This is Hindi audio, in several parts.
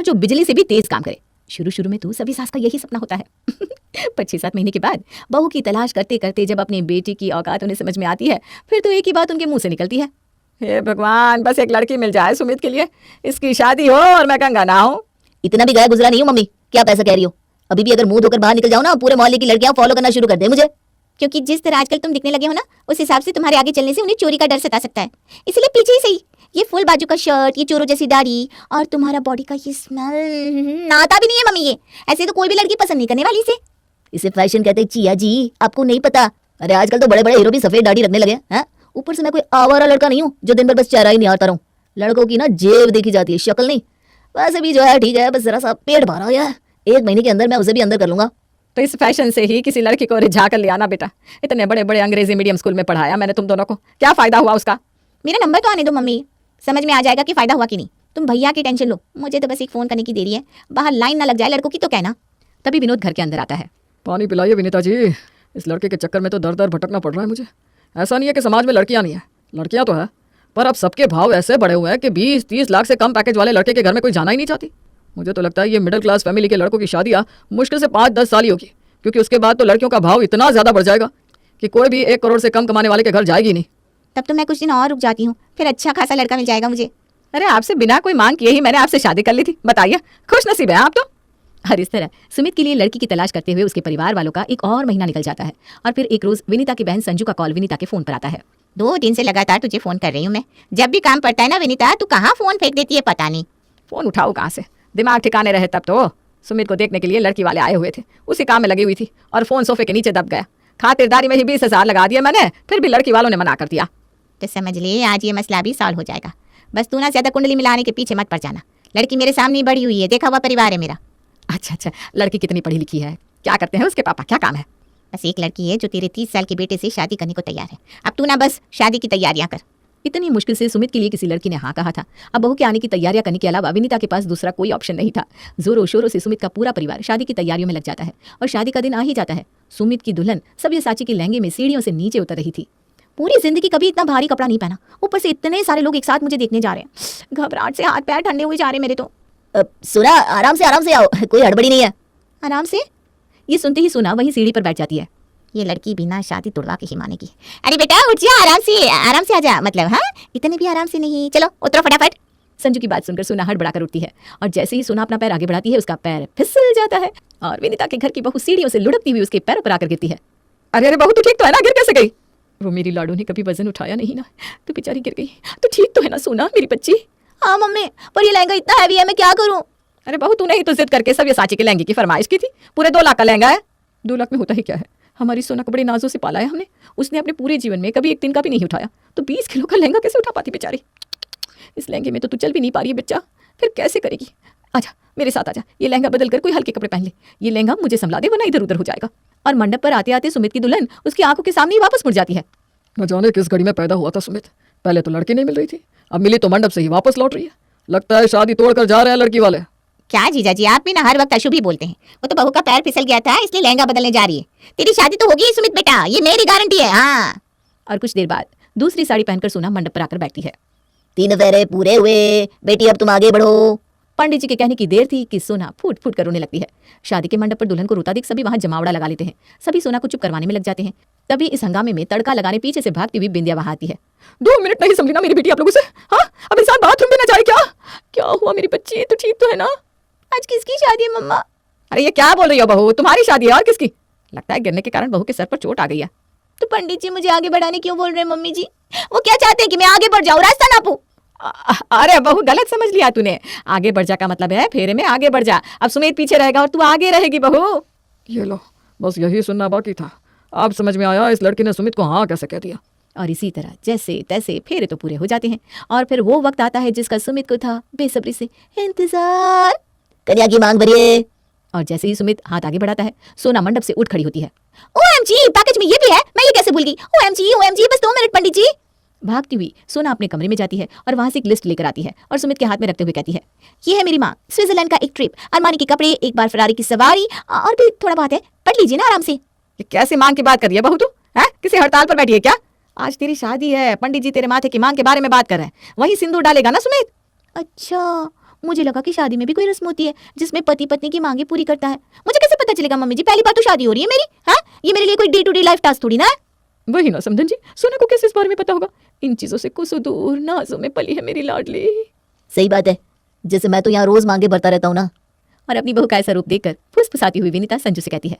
परिवार जो बिजली से भी तेज काम करे। शुरू शुरू में तो सभी सास का यही सपना होता है पर 6-7 महीने के बाद बहू की तलाश करते करते जब अपनी बेटी की औकात उन्हें समझ में आती है, फिर तो एक ही बात उनके मुंह से निकलती है, हे भगवान, बस एक लड़की मिल जाए सुमित के लिए, इसकी शादी हो और मैं गंगा ना हूं। इतना भी गया गुजरा नहीं हूँ मम्मी, क्या पैसा कह रही हो? अभी भी अगर मुंह धोकर बाहर निकल जाओ ना, पूरे मोहल्ले की लड़कियां फॉलो करना शुरू कर दे मुझे। क्योंकि जिस तरह आजकल तुम दिखने लगे हो ना, उस हिसाब से तुम्हारे आगे चलने से उन्हें चोरी का डर सता सकता है, इसलिए पीछे ही सही। ये फुल बाजू का शर्ट, ये चोरों जैसी दाढ़ी और तुम्हारा बॉडी का ये स्मेल, नाता भी नहीं है मम्मी ये। ऐसे तो कोई भी लड़की पसंद नहीं करने वाली इसे। इसे फैशन कहते हैं चिया जी, आपको नहीं पता? अरे आजकल तो बड़े बड़े हीरो भी सफेद दाढ़ी रखने लगे हैं। ऊपर से मैं कोई आवारा लड़का नहीं हूँ जो दिन भर बस चेहरा ही निहारता रहूं। लड़कों की ना जेब देखी जाती है, शक्ल नहीं। वैसे भी जो है ठीक है, बस जरा सा पेट भरा हुआ है, 1 महीने के अंदर मैं उसे भी अंदर कर लूंगा। तो इस फैशन से ही किसी लड़की को रिझा कर ले आना बेटा। इतने बड़े बड़े अंग्रेजी मीडियम स्कूल में पढ़ाया मैंने तुम दोनों को, क्या फायदा हुआ उसका? मेरा नंबर तो आने दो मम्मी, समझ में आ जाएगा कि फायदा हुआ कि नहीं। तुम भैया की टेंशन लो, मुझे तो बस एक फोन करने की देरी है, बाहर लाइन ना लग जाए लड़कों की तो कहना। तभी विनोद घर के अंदर आता है। पानी पिलाइए विनीता जी, इस लड़के के चक्कर में तो दर दर भटकना पड़ रहा है मुझे। ऐसा नहीं है कि समाज में लड़कियां नहीं है, लड़कियां तो है, पर अब सबके भाव ऐसे बढ़े हुए हैं कि 20-30 लाख से कम पैकेज वाले लड़के के घर में कोई जाना ही नहीं चाहती। मुझे तो लगता है ये मिडिल क्लास फैमिली के लड़कों की शादियाँ मुश्किल से 5-10 साल ही होगी, क्योंकि उसके बाद तो लड़कियों का भाव इतना ज़्यादा बढ़ जाएगा कि कोई भी 1 करोड़ से कम कमाने वाले के घर जाएगी नहीं। तब तो मैं कुछ दिन और रुक जाती हूँ, फिर अच्छा खासा लड़का मिल जाएगा मुझे। अरे आपसे बिना कोई मांग किए ही मैंने आपसे शादी कर ली थी, बताइए, खुश नसीब है आप तो। और इस तरह सुमित के लिए लड़की की तलाश करते हुए उसके परिवार वालों का एक और महीना निकल जाता है। और फिर एक रोज विनीता की बहन संजू का कॉल विनीता के फोन पर आता है। 2 दिन से लगातार तुझे फोन कर रही हूँ मैं, जब भी काम पड़ता है ना विनीता, तू कहाँ फोन फेंक देती है पता नहीं। फोन उठाओ कहाँ से, दिमाग ठिकाने रहे तब तो। सुमित को देखने के लिए लड़की वाले आए हुए थे, उसी काम में लगी हुई थी और फोन सोफे के नीचे दब गया। खातिरदारी में ही 20,000 लगा दिया मैंने, फिर भी लड़की वालों ने मना कर दिया। तो समझ ले आज ये मसला भी सॉल्व हो जाएगा। बस तू ना ज्यादा कुंडली मिलाने के पीछे मत पड़ जाना। लड़की मेरे सामने ही बड़ी हुई है, देखा हुआ परिवार है मेरा। अच्छा, लड़की कितनी पढ़ी लिखी है, क्या करते हैं उसके पापा, क्या काम है? बस एक लड़की है जो तेरे 30 साल के बेटे से शादी करने को तैयार है। अब तू ना बस शादी की तैयारियां कर। इतनी मुश्किल से सुमित के लिए किसी लड़की ने हाँ कहा था। अब बहू के आने की तैयारियां करने के अलावा विनीता के पास दूसरा कोई ऑप्शन नहीं था। जोरों शोरों से सुमित का पूरा परिवार शादी की तैयारियों में लग जाता है और शादी का दिन आ ही जाता है। सुमित की दुल्हन सब्यसाची के लहंगे में सीढ़ियों से नीचे उतर रही थी। पूरी जिंदगी कभी इतना भारी कपड़ा नहीं पहना, ऊपर से इतने सारे लोग एक साथ मुझे देखने जा रहे हैं। घबराहट से हाथ पैर ठंडे हुए जा रहे मेरे तो। सुना, आराम से आओ, कोई हड़बड़ी नहीं है। आराम से? ये सुनते ही सुना वहीं सीढ़ी पर बैठ जाती है। ये लड़की बिना शादी तुड़वा के ही मानेगी। अरे बेटा उठ जा, आराम से आजा, मतलब हाँ इतने भी आराम से नहीं, चलो उतरो फटाफट। संजू की बात सुनकर सोना हड़बड़ाकर उठती है और जैसे ही सोना अपना पैर आगे बढ़ाती है उसका पैर फिसल जाता है और विनीता के घर की बहू सीढ़ियों से लुढ़कती हुई उसके पैरों पर आकर गिरती है। अरे बहू तू ठीक तो है ना, गिर कैसे गई? वो मेरी लाडू ने कभी वजन उठाया नहीं ना, तो बेचारी गिर गई। तो ठीक तो है ना सोना मेरी बच्ची? हाँ मम्मी, पर ये लहंगा इतना हैवी है, मैं क्या करूँ? अरे बहू तूने ही तो जिद करके सब ये साची के लहंगे की फरमाइश की थी। पूरे 2 लाख का लहंगा है। 2 लाख में होता ही क्या है, हमारी सोना को बड़े नाजों से पाला है हमने। उसने अपने पूरे जीवन में कभी 1 दिन का भी नहीं उठाया, तो 20 किलो का लहंगा कैसे उठा पाती बेचारी? इस लहंगे में तो तू चल भी नहीं पा रही है बच्चा, फिर कैसे करेगी? आजा मेरे साथ आजा, ये लहंगा बदल कर कोई हल्के कपड़े पहन ले। ये लहंगा मुझे संभला दे वरना इधर उधर हो जाएगा। और मंडप पर आते आते सुमित की दुल्हन उसकी आंखों के सामने ही वापस मुड़ जाती है। न जाने किस घड़ी में पैदा हुआ था सुमित, पहले तो लड़की नहीं मिल रही थी, अब मिली तो मंडप से ही वापस लौट रही है। लगता है शादी तोड़ कर जा रहे हैं लड़की वाले। क्या जीजा जी, आप भी ना हर वक्त अशुभ ही बोलते हैं। वो तो बहू का पैर फिसल गया था इसलिए लहंगा बदलने जा रही है। तेरी शादी तो होगी सुमित बेटा, ये मेरी गारंटी है। हाँ। और कुछ देर बाद दूसरी साड़ी पहनकर सोना मंडप पर आकर बैठती है। 3 फेरे पूरे हुए, बेटी अब तुम आगे बढ़ो। पंडित जी के कहने की देर थी कि सोना फूट फूट कर रोने लगती है। शादी के मंडप पर दुल्हन को रोता देख सभी वहां जमावड़ा लगा लेते हैं। सभी सोना को चुप करवाने में लग जाते हैं। तभी इस हंगामे में तड़का लगाने पीछे से भागती हुई बिंदिया वहां आती है। 2 मिनट नहीं समझी ना मेरी बेटी आप लोगों से? हाँ, अब इंसान बाथरूम में ना जाए क्या? क्या हुआ मेरी बच्ची, तू ठीक तो है ना? आज किसकी शादी है मम्मा? अरे ये क्या बोल रही हो बहू, तुम्हारी शादी है और किसकी? लगता है गिरने के कारण बहू के सर पर चोट आ गई है। तो पंडित जी मुझे आगे बढ़ाने क्यों बोल रहे हैं मम्मी जी? वो क्या चाहते हैं कि मैं आगे बढ़ जाऊं, रास्ता नापूं? अरे बहू गलत समझ लिया तूने। आगे बढ़ जा का मतलब है फेरे में आगे बढ़ जा। अब सुमित पीछे रहेगा और तू आगे रहेगी बहू। ये लो, बस यही सुनना बाकी था। अब समझ में आया इस लड़की ने सुमित को हाँ कैसे कह दिया। और इसी तरह जैसे तैसे फेरे तो पूरे हो जाते हैं और फिर वो वक्त आता है जिसका सुमित को था बेसब्री से इंतजार। कन्या की मांग भरिए। और जैसे ही सुमित हाथ आगे बढ़ाता है सोना मंडप से उठ खड़ी होती है। ओएमजी, पैकेज में ये भी है, मैं ये कैसे भूल गई? ओएमजी, बस 2 मिनट पंडित जी। भागती हुई सोना अपने कमरे में जाती है और वहां से एक लिस्ट लेकर आती है और सुमित के हाथ में रखते हुए कहती है, ये है मेरी माँ, स्विट्जरलैंड का एक ट्रिप, अरमानी के कपड़े, एक बार फरारी की सवारी और भी थोड़ा बहुत है, पढ़ लीजिए ना आराम से। ये कैसी मांग की बात कर रही है बहू तू? है किसी हड़ताल पर बैठी है क्या? आज तेरी शादी है, पंडित जी तेरे माथे की मांग के बारे में बात कर रहे हैं, वही सिंदूर डालेगा ना सुमित। अच्छा, मुझे लगा कि शादी में भी कोई रस्म होती है जिसमें पति पत्नी की मांगे पूरी करता है। मुझे कैसे पता चलेगा मम्मी जी? पहली बात तो शादी हो रही है मेरी। हाँ, ये मेरे लिए कोई day to day life task थोड़ी ना है। वही ना समधन जी, सोना को कैसे इस बारे में पता होगा? इन चीजों से कुछ दूर नाजों में पली है मेरी लाडली। सही बात है, जैसे मैं तो यहाँ रोज मांगे भरता रहता हूँ ना। और अपनी बहू का ऐसा रूप देखकर फुसफुसाती हुई विनीता संजू से कहती है,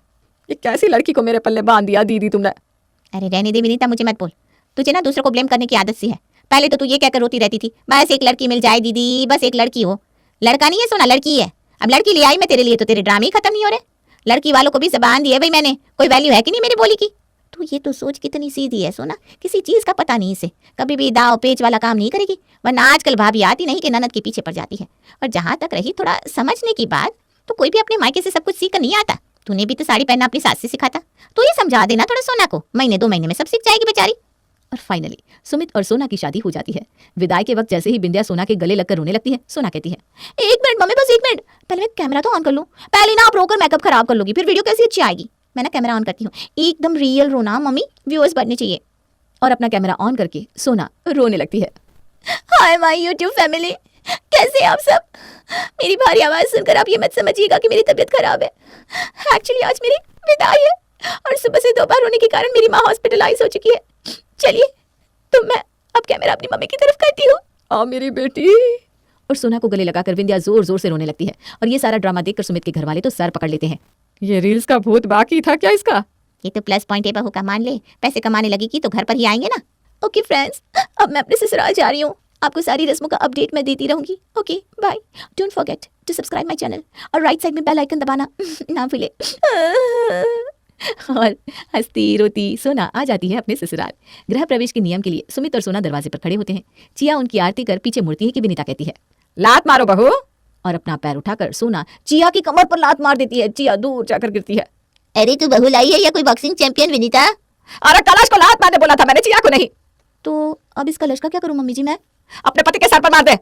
ये कैसी लड़की को मेरे पल्ले बांध दिया दीदी तुमने। अरे रहने दे विनीता, मुझे मत बोल। तुझे ना दूसरों को ब्लेम करने की आदत सी है। पहले तो तू ये कहकर रोती रहती थी, बस एक लड़की मिल जाए दीदी, बस एक लड़की हो। लड़का नहीं है सोना, लड़की है। अब लड़की ले आई मैं तेरे लिए तो तेरे ड्रामे ही खत्म नहीं हो रहे। लड़की वालों को भी जबान दी है भाई मैंने, कोई वैल्यू है कि नहीं मेरी बोली की? तू ये तो सोच कितनी सीधी है सोना, किसी चीज का पता नहीं इसे, कभी भी दाव पेच वाला काम नहीं करेगी। वरना आजकल भाभी आती नहीं कि ननद के पीछे पड़ जाती है। और जहां तक रही थोड़ा समझने की बात, तो कोई भी अपने मायके से सब कुछ सीख कर नहीं आता। तूने भी तो साड़ी पहनना अपनी सास से सिखा था, तो ये समझा देना थोड़ा सोना को, महीने 2 महीने में सब सीख जाएगी बेचारी। और फाइनली सुमित और सोना की शादी हो जाती है। विदाई के वक्त जैसे ही बिंदिया सोना के गले लगकर रोने लगती है, सोना कहती है, 1 मिनट मम्मी, बस 1 मिनट, पहले मैं कैमरा तो ऑन कर लूं। पहले ना आप रोकर मेकअप खराब कर लोगी, फिर वीडियो कैसी अच्छी आएगी। मैं ना कैमरा ऑन करती हूँ, एकदम रियल रोना मम्मी, व्यूअर्स बढ़ने चाहिए। और अपना कैमरा ऑन करके सोना रोने लगती है। हाय माय यूट्यूब फैमिली, कैसे आप सब? मेरी भारी आवाज सुनकर आप ये मत समझिएगा कि मेरी तबीयत खराब है। एक्चुअली आज मेरी विदाई है और सुबह से 2 बार होने के कारण मेरी माँ हॉस्पिटलाइज हो चुकी है। चलिए तो मैं अब कैमरा अपनी मम्मी की तरफ करती हूँ। आ मेरी बेटी। और सोना को गले लगाकर विंध्या जोर जोर से रोने लगती है। और ये सारा ड्रामा देखकर सुमित के घर वाले तो सर पकड़ लेते हैं। ये रील्स का भूत बाकी था क्या इसका? ये तो प्लस पॉइंट है बहू का, मान ले। पैसे कमाने लगेगी तो घर पर ही आएंगे ना। ओके फ्रेंड्स, अब मैं अपने ससुराल जा रही हूँ। आपको सारी रस्मों का अपडेट मैं देती रहूंगी। Okay bye. Don't forget to subscribe my channel और राइट साइड में बेल आइकन दबाना ना भूले। और हंसती रोती सोना आ जाती है अपने ससुराल। गृह प्रवेश के नियम के लिए सुमित और सोना दरवाजे पर खड़े होते हैं। चिया उनकी आरती कर पीछे मुड़ती है कि विनीता कहती है, लात मारो बहू। और अपना पैर उठाकर सोना चिया की कमर पर लात मार देती है। चिया दूर जाकर गिरती है। अरे तू बहू लाई है या कोई बॉक्सिंग चैंपियन विनीता? अरे कलश को लात मारने बोला था मैंने, चिया को नहीं। तो अब इस कलश का क्या करूं मम्मी जी मैं? अपने पति के सर पर मार दे।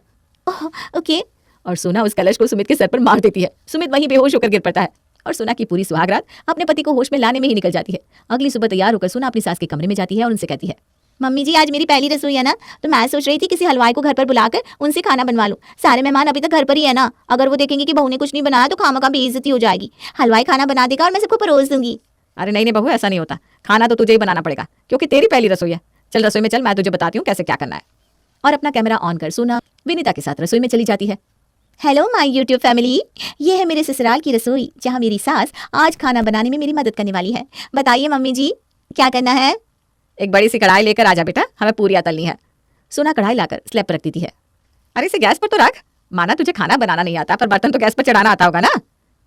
ओके। और सोना उस कलश को सुमित के सर पर मार देती है। सुमित वहीं बेहोश होकर गिर पड़ता है। और सोना की पूरी सुहाग रात अपने पति को होश में लाने में ही निकल जाती है। अगली सुबह तैयार होकर सोना अपनी सास के कमरे में जाती है और उनसे कहती है, मम्मी जी आज मेरी पहली रसोई है ना, तो मैं सोच रही थी किसी हलवाई को घर पर बुलाकर उनसे खाना बनवा लूं। सारे मेहमान अभी तक घर पर ही है ना, अगर वो देखेंगे कि बहू ने कुछ नहीं बनाया तो खामखा बेइज्जती हो जाएगी। हलवाई खाना बना देगा और मैं सबको परोस दूंगी। अरे नहीं नहीं बहू, ऐसा नहीं होता। खाना तो तुझे ही बनाना पड़ेगा क्योंकि तेरी पहली रसोई है। चल रसोई में चल, मैं तुझे बताती हूँ कैसे क्या करना है। और अपना कैमरा ऑन कर सोना विनीता के साथ रसोई में चली जाती है। हेलो माय यूट्यूब फैमिली, ये है मेरे ससुराल की रसोई जहाँ मेरी सास आज खाना बनाने में मेरी मदद करने वाली है। बताइए मम्मी जी क्या करना है? एक बड़ी सी कढ़ाई लेकर आजा बेटा, हमें पूरियां तलनी है। सोना कढ़ाई लाकर स्लैब पर रख देती है। अरे इसे गैस पर तो रख। माना तुझे खाना बनाना नहीं आता, पर बर्तन तो गैस पर चढ़ाना आता होगा ना।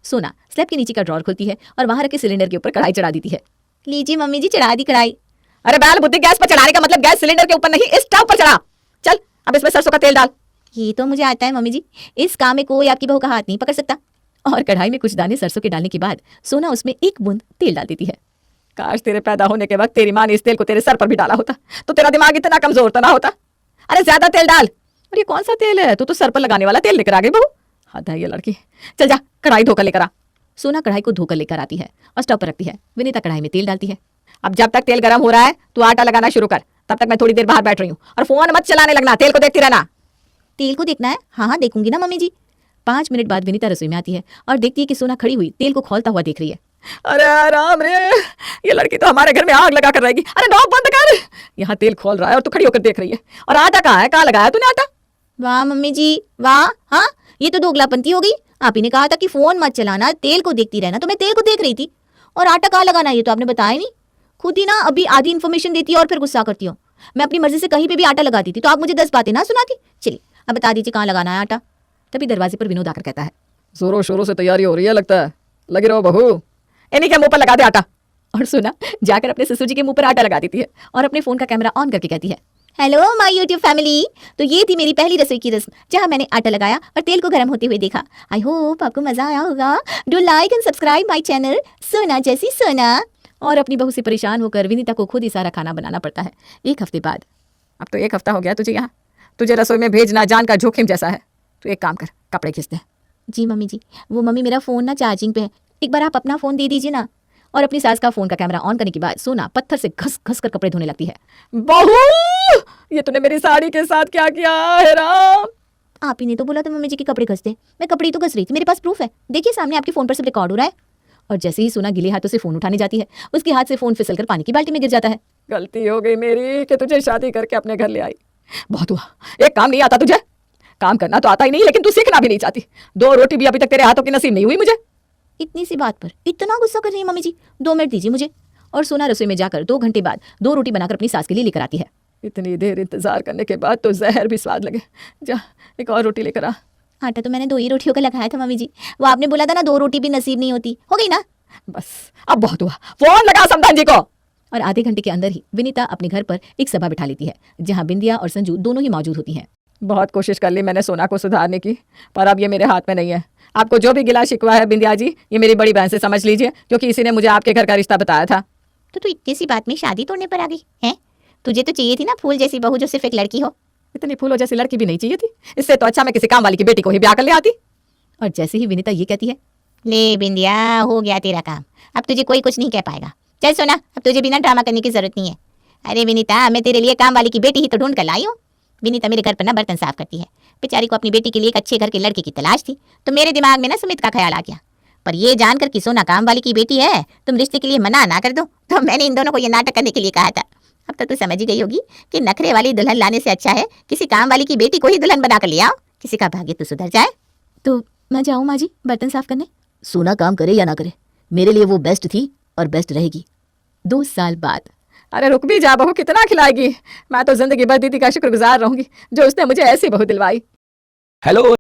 सोना स्लैब के नीचे का ड्रॉर खोलती है और वहां रखे सिलेंडर के ऊपर कढ़ाई चढ़ा देती है। लीजिए मम्मी जी, चढ़ा दी कढ़ाई। अरे बैल बुद्धि, गैस पर चढ़ाने का मतलब गैस सिलेंडर के ऊपर नहीं, इस स्टोव पर चढ़ा। चल अब इसमें सरसों का तेल डाल। ये तो मुझे आता है मम्मी जी, इस काम में कोई आपकी बहू का हाथ नहीं पकड़ सकता। और कढ़ाई में कुछ दाने सरसों के डालने के बाद सोना उसमें 1 बूंद तेल डाल देती है। काश तेरे पैदा होने के वक्त तेरी माँ ने इस तेल को तेरे सर पर भी डाला होता तो तेरा दिमाग इतना कमजोर तो ना होता। अरे ज्यादा तेल डाल। और ये कौन सा तेल है? तू तो सर पर लगाने वाला तेल लेकर आ गई बहू। हद है ये लड़की। चल जा कढ़ाई धोकर लेकर आ। सोना कढ़ाई को धोकर लेकर आती है और स्टोव पर रखती है। विनीता कढ़ाई में तेल डालती है। अब जब तक तेल गर्म हो रहा है तू आटा लगाना शुरू कर, तब तक मैं थोड़ी देर बाहर बैठ रही हूँ। और फोन मत चलाने लगना, तेल को देखती रहना। तेल को देखना है? हाँ हाँ देखूंगी ना मम्मी जी। 5 मिनट बाद विनीता रसोई में आती है और देखती है कि सोना खड़ी हुई तेल को खोलता हुआ देख रही है। अरे राम रे, ये लड़की तो हमारे घर में आग लगा कर रहेगी। अरे नॉब बंद कर। यहाँ तेल खोल रहा है और तू खड़ी होकर देख रही है। और आटा कहाँ है? कहाँ लगाया तूने आटा? वाह मम्मी जी वाह। हाँ ये तो दोगलापंती हो गई। आप ही ने कहा था कि फोन मत चलाना, तेल को देखती रहना, तो मैं तेल को देख रही थी। और आटा कहाँ लगाना ये तो आपने बताया नहीं। खुद ही ना अभी आधी इन्फॉर्मेशन देती है और फिर गुस्सा करती हो। मैं अपनी मर्जी से कहीं पे भी आटा लगाती थी तो आप मुझे 10 बातें ना सुनाती। चलिए अब बता दीजिए कहाँ लगाना है आटा। तभी दरवाजे पर विनोद आकर कहता है, जोरों शोरों से तैयारी हो रही है लगता है, लगी रहो बहू, इन्हीं के मुंह पर लगा दे आटा। और सोना जाकर अपने ससुर जी के मुंह पर आटा लगा देती है और अपने फोन का कैमरा ऑन करके कहती है, हेलो माय यूट्यूब फैमिली, तो ये थी मेरी पहली रसोई की रस्म जहाँ मैंने आटा लगाया और तेल को गर्म होते हुए देखा। आई होप आपको मजा आया होगा। Do like and subscribe my channel सोना जैसी सोना। और अपनी बहू से परेशान होकर विनीता को खुद ही सारा खाना बनाना पड़ता है। 1 हफ्ते बाद। अब तो 1 हफ्ता हो गया तुझे यहाँ, तुझे रसोई में भेजना जान का जोखिम जैसा है। तो एक काम कर, कपड़े खींच दे। जी मम्मी जी, वो मम्मी मेरा फ़ोन ना चार्जिंग पे है, एक बार आप अपना फ़ोन दे दीजिए ना। और अपनी सास का फोन का कैमरा ऑन करने के बाद सोना पत्थर से घस घस कर कपड़े धोने लगती है। बहू, ये तूने मेरी साड़ी के साथ क्या किया है राम? आप ही ने तो बोला था मम्मी जी के कपड़े घसते। मैं कपड़े ही तो घस रही थी, मेरे पास प्रूफ है। देखिए सामने आपके फोन पर सब रिकॉर्ड हो रहा है। और जैसे ही सोना गिले हाथों से फोन उठाने जाती है, उसके हाथ से फोन फिसलकर पानी की बाल्टी में गिर जाता है। गलती हो गई मेरी कि तुझे शादी करके अपने घर ले आई। बहुत हुआ, एक काम नहीं आता तुझे। काम करना तो आता ही नहीं, लेकिन तू सीखना भी नहीं चाहती। 2 रोटी भी अभी तक तेरे हाथों की नसीब नहीं हुई मुझे। इतनी सी बात पर इतना गुस्सा कर रही है मम्मी जी? 2 मिनट दीजिए मुझे। और सोना रसोई में जाकर 2 घंटे बाद 2 रोटी बनाकर अपनी सास के लिए लेकर आती है। इतनी देर इंतजार करने के बाद तो जहर भी स्वाद लगे। जा एक और रोटी लेकर आ। आटा तो मैंने 2 ही रोटियों का लगाया था मम्मी जी। वो आपने बोला था ना 2 रोटी भी नसीब नहीं होती। हो गई ना? बस अब बहुत हुआ, फोन लगा समधान जी को। और आधे घंटे के अंदर ही विनीता अपने घर पर एक सभा बिठा लेती है, जहां बिंदिया और संजू दोनों ही मौजूद होती हैं। बहुत कोशिश कर ली मैंने सोना को सुधारने की, पर अब ये मेरे हाथ में नहीं है। आपको जो भी गिला शिकवा है बिंदिया जी, ये मेरी बड़ी बहन से समझ लीजिए, क्योंकि इसी ने मुझे आपके घर का रिश्ता बताया था। तो तू इतनी सी बात में शादी तोड़ने पर आ गई है? तुझे तो चाहिए थी ना फूल जैसी बहू जो सिर्फ एक लड़की हो। इतनी फूलों जैसी लड़की भी नहीं चाहिए थी। इससे तो अच्छा मैं किसी काम वाली की बेटी को ही ब्याह कर ले आती। और जैसे ही विनीता ये कहती है, ले बिंदिया, हो गया तेरा काम। अब तुझे कोई कुछ नहीं कह पाएगा। चल सोना, अब तुझे बिना ड्रामा करने की जरूरत नहीं है। अरे विनीता, मैं तेरे लिए काम वाली की बेटी ही तो ढूंढ कर लाई हूँ। विनीता मेरे घर पर ना बर्तन साफ करती है। बेचारी को अपनी बेटी के लिए एक अच्छे घर के लड़के की तलाश थी, तो मेरे दिमाग में ना सुमित का ख्याल आ गया। पर ये जानकर कि सोना काम वाली की बेटी है, तुम रिश्ते के लिए मना ना कर दो, तो मैंने इन दोनों को ये नाटक करने के लिए कहा था। अब तो तू समझ ही गई होगी कि नखरे वाली दुल्हन लाने से अच्छा है किसी काम वाली की बेटी को ही दुल्हन बना कर ले आओ। किसी का भाग्य तो सुधर जाए। तो मैं जाऊँ माँ जी बर्तन साफ करने? सोना काम करे या ना करे, मेरे लिए वो बेस्ट थी और बेस्ट रहेगी। 2 साल बाद। अरे रुक भी जा, बहू कितना खिलाएगी। मैं तो जिंदगी भर दीदी का शुक्रगुजार रहूंगी जो उसने मुझे ऐसी बहू दिलवाई। हेलो